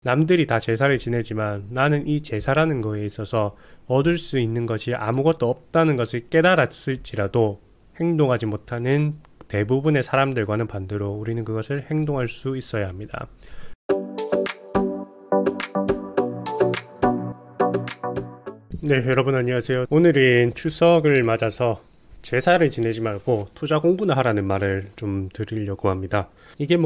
남들이 다 제사를 지내지만 나는 이 제사라는 거에 있어서 얻을 수 있는 것이 아무것도 없다는 것을 깨달았을지라도 행동하지 못하는 대부분의 사람들과는 반대로 우리는 그것을 행동할 수 있어야 합니다. 네, 여러분 안녕하세요. 오늘은 추석을 맞아서 제사를 지내지 말고 투자 공부나 하라는 말을 좀 드리려고 합니다. 이게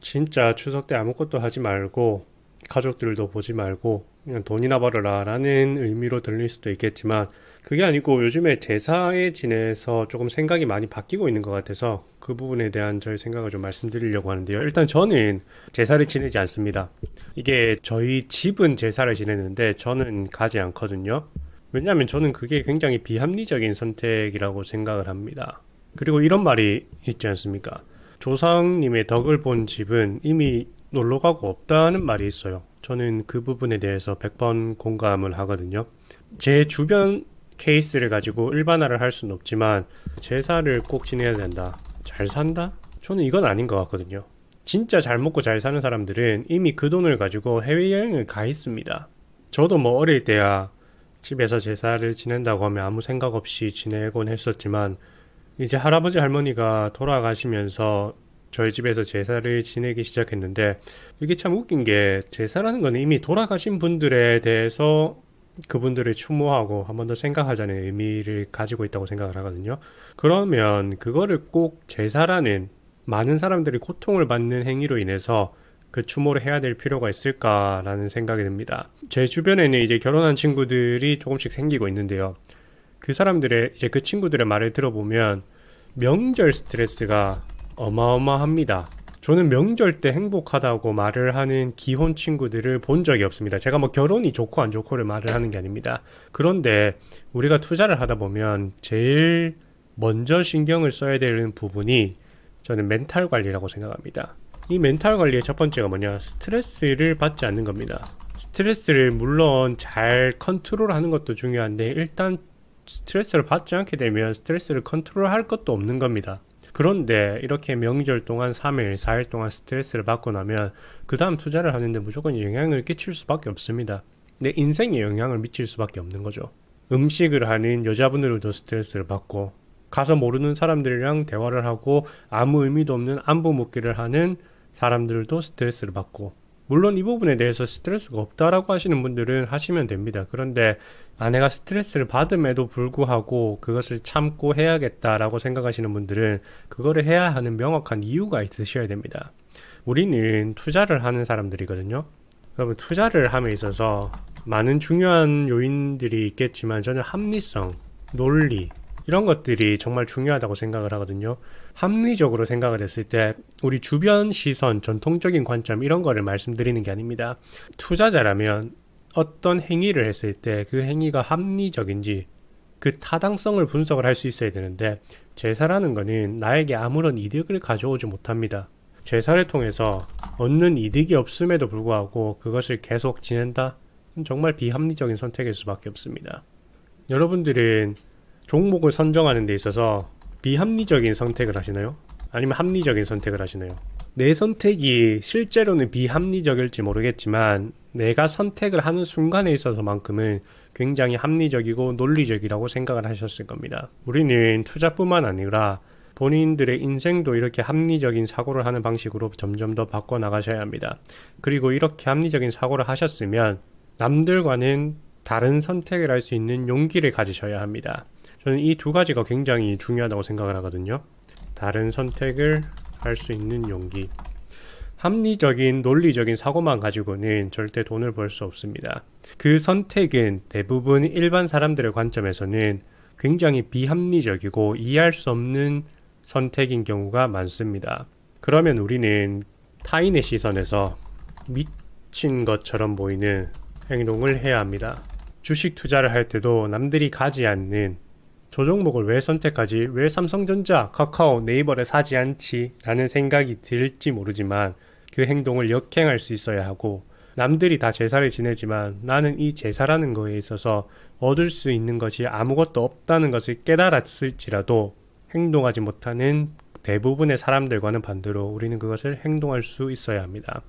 진짜 추석 때 아무것도 하지 말고 가족들도 보지 말고 그냥 돈이나 벌어라 라는 의미로 들릴 수도 있겠지만, 그게 아니고 요즘에 제사에 지내서 조금 생각이 많이 바뀌고 있는 것 같아서 그 부분에 대한 저의 생각을 좀 말씀드리려고 하는데요. 일단 저는 제사를 지내지 않습니다. 이게 저희 집은 제사를 지내는데 저는 가지 않거든요. 왜냐하면 저는 그게 굉장히 비합리적인 선택이라고 생각을 합니다. 그리고 이런 말이 있지 않습니까? 조상님의 덕을 본 집은 이미 놀러가고 없다는 말이 있어요. 저는 그 부분에 대해서 100번 공감을 하거든요. 제 주변 케이스를 가지고 일반화를 할 수는 없지만 제사를 꼭 지내야 된다, 잘 산다? 저는 이건 아닌 것 같거든요. 진짜 잘 먹고 잘 사는 사람들은 이미 그 돈을 가지고 해외여행을 가 있습니다. 저도 어릴 때야 집에서 제사를 지낸다고 하면 아무 생각 없이 지내곤 했었지만, 이제 할아버지 할머니가 돌아가시면서 저희 집에서 제사를 지내기 시작했는데, 이게 참 웃긴 게 제사라는 건 이미 돌아가신 분들에 대해서 그분들을 추모하고 한 번 더 생각하자는 의미를 가지고 있다고 생각을 하거든요. 그러면 그거를 꼭 제사라는 많은 사람들이 고통을 받는 행위로 인해서 그 추모를 해야 될 필요가 있을까라는 생각이 듭니다. 제 주변에는 이제 결혼한 친구들이 조금씩 생기고 있는데요. 그 사람들의 이제 그 친구들의 말을 들어보면 명절 스트레스가 어마어마합니다. 저는 명절 때 행복하다고 말을 하는 기혼 친구들을 본 적이 없습니다. 제가 결혼이 좋고 안 좋고를 말을 하는 게 아닙니다. 그런데 우리가 투자를 하다 보면 제일 먼저 신경을 써야 되는 부분이 저는 멘탈 관리라고 생각합니다. 이 멘탈 관리의 첫 번째가 스트레스를 받지 않는 겁니다. 스트레스를 물론 잘 컨트롤하는 것도 중요한데, 일단 스트레스를 받지 않게 되면 스트레스를 컨트롤할 것도 없는 겁니다. 그런데 이렇게 명절 동안 3일, 4일 동안 스트레스를 받고 나면 그 다음 투자를 하는데 무조건 영향을 끼칠 수밖에 없습니다. 내 인생에 영향을 미칠 수밖에 없는 거죠. 음식을 하는 여자분들도 스트레스를 받고, 가서 모르는 사람들이랑 대화를 하고 아무 의미도 없는 안부 묻기를 하는 사람들도 스트레스를 받고, 물론 이 부분에 대해서 스트레스가 없다라고 하시는 분들은 하시면 됩니다. 그런데 내가 스트레스를 받음에도 불구하고 그것을 참고 해야겠다라고 생각하시는 분들은 그거를 해야 하는 명확한 이유가 있으셔야 됩니다. 우리는 투자를 하는 사람들이거든요. 여러분, 투자를 함에 있어서 많은 중요한 요인들이 있겠지만 저는 합리성, 논리, 이런 것들이 정말 중요하다고 생각을 하거든요. 합리적으로 생각을 했을 때 우리 주변 시선, 전통적인 관점, 이런 거를 말씀드리는 게 아닙니다. 투자자라면 어떤 행위를 했을 때 그 행위가 합리적인지 그 타당성을 분석을 할 수 있어야 되는데, 제사라는 거는 나에게 아무런 이득을 가져오지 못합니다. 제사를 통해서 얻는 이득이 없음에도 불구하고 그것을 계속 지낸다? 정말 비합리적인 선택일 수밖에 없습니다. 여러분들은 종목을 선정하는 데 있어서 비합리적인 선택을 하시나요? 아니면 합리적인 선택을 하시나요? 내 선택이 실제로는 비합리적일지 모르겠지만 내가 선택을 하는 순간에 있어서만큼은 굉장히 합리적이고 논리적이라고 생각을 하셨을 겁니다. 우리는 투자뿐만 아니라 본인들의 인생도 이렇게 합리적인 사고를 하는 방식으로 점점 더 바꿔나가셔야 합니다. 그리고 이렇게 합리적인 사고를 하셨으면 남들과는 다른 선택을 할 수 있는 용기를 가지셔야 합니다. 저는 이 두 가지가 굉장히 중요하다고 생각을 하거든요. 다른 선택을 할 수 있는 용기. 합리적인 논리적인 사고만 가지고는 절대 돈을 벌 수 없습니다. 그 선택은 대부분 일반 사람들의 관점에서는 굉장히 비합리적이고 이해할 수 없는 선택인 경우가 많습니다. 그러면 우리는 타인의 시선에서 미친 것처럼 보이는 행동을 해야 합니다. 주식 투자를 할 때도 남들이 가지 않는 저 종목을 왜 선택하지? 왜 삼성전자, 카카오, 네이버를 사지 않지? 라는 생각이 들지 모르지만 그 행동을 역행할 수 있어야 하고, 남들이 다 제사를 지내지만 나는 이 제사라는 거에 있어서 얻을 수 있는 것이 아무것도 없다는 것을 깨달았을지라도 행동하지 못하는 대부분의 사람들과는 반대로 우리는 그것을 행동할 수 있어야 합니다.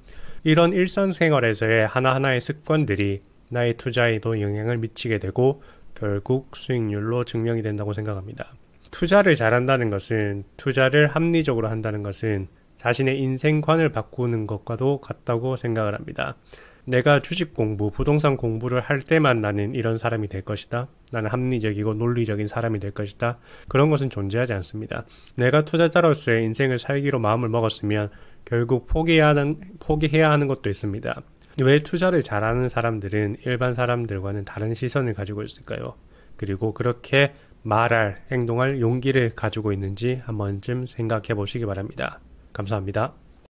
이런 일상생활에서의 하나하나의 습관들이 나의 투자에도 영향을 미치게 되고 결국 수익률로 증명이 된다고 생각합니다. 투자를 잘한다는 것은, 투자를 합리적으로 한다는 것은 자신의 인생관을 바꾸는 것과도 같다고 생각을 합니다. 내가 주식 공부, 부동산 공부를 할 때만 나는 이런 사람이 될 것이다. 나는 합리적이고 논리적인 사람이 될 것이다. 그런 것은 존재하지 않습니다. 내가 투자자로서의 인생을 살기로 마음을 먹었으면 결국 포기해야 하는 것도 있습니다. 왜 투자를 잘하는 사람들은 일반 사람들과는 다른 시선을 가지고 있을까요? 그리고 그렇게 말할, 행동할 용기를 가지고 있는지 한 번쯤 생각해 보시기 바랍니다. 감사합니다.